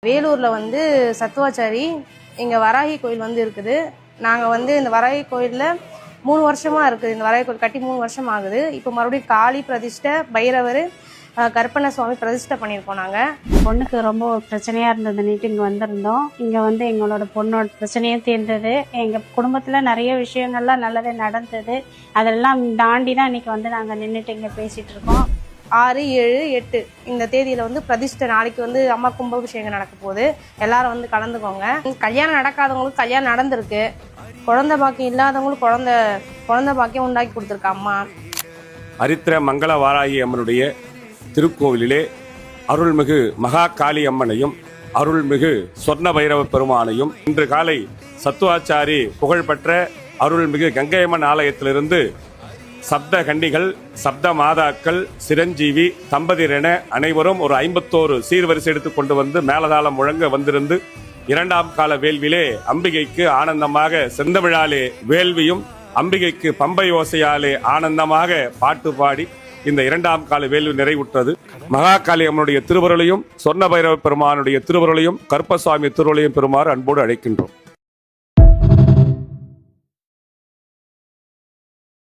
வேலூரில் வந்து சத்துவாச்சாரி இங்கே வராகி கோயில் வந்து இருக்குது. நாங்கள் வந்து இந்த வராகி கோயிலில் 3 வருஷமாக இருக்குது. இந்த வராகி கோயில் கட்டி 3 வருஷம் ஆகுது. இப்போ மறுபடியும் காளி பிரதிஷ்டை, பைரவர், கருப்பண்ண சுவாமி பிரதிஷ்டை பண்ணியிருக்கோம். நாங்கள் பொண்ணுக்கு ரொம்ப பிரச்சனையாக இருந்ததுன்னுட்டு இங்கே வந்திருந்தோம். இங்கே வந்து எங்களோட பொண்ணோட பிரச்சனையும் தீர்ந்தது. எங்கள் குடும்பத்தில் நிறைய விஷயங்கள்லாம் நல்லதே நடந்தது. அதெல்லாம் தாண்டி தான் இன்றைக்கி வந்து நாங்கள் நின்றுட்டு இங்கே பேசிகிட்டு இருக்கோம். 6, 7, 8 இந்த தேதியில் வந்து பிரதிஷ்டை. நாளைக்கு வந்து அம்மா கும்பாபிஷேகம் நடக்க போகுது. எல்லாரும் வந்து கலந்துக்கோங்க. கல்யாணம் நடக்காதவங்களுக்கு கல்யாணம் நடந்திருக்கு. குழந்தை பாக்கியம் இல்லாதவங்களுக்கு குழந்தை பாக்கியம் உண்டாக்கி கொடுத்துருக்கா அம்மா. அரித்திர மங்கள வாராகி அம்மனுடைய திருக்கோவிலிலே அருள்மிகு மகா காளி அம்மனையும் அருள்மிகு சொர்ண பைரவ பெருமானையும் இன்று காலை சத்துவாச்சாரி புகழ்பெற்ற அருள்மிகு கங்கையம்மன் ஆலயத்திலிருந்து சப்த கன்னிகள், சப்த மாதாக்கள், சிரஞ்சீவி தம்பதியர் என அனைவரும் ஒரு 51 சீர்வரிசை எடுத்துக் கொண்டு வந்து மேலதாளம் முழங்க வந்திருந்து 2ஆம் கால வேள்வியிலே அம்பிகைக்கு ஆனந்தமாக செந்தமிழாலே வேள்வியும் அம்பிகைக்கு பம்பை ஓசையாலே ஆனந்தமாக பாட்டு பாடி இந்த 2ஆம் கால வேள்வி நிறைவுற்றது. மகாகாளி அம்மனுடைய திருவருளையும் சொர்ண பைரவ பெருமானுடைய திருவருளையும் கருப்பசாமி திருவருளையும் பெறுமாறு அன்போடு அழைக்கின்றோம்.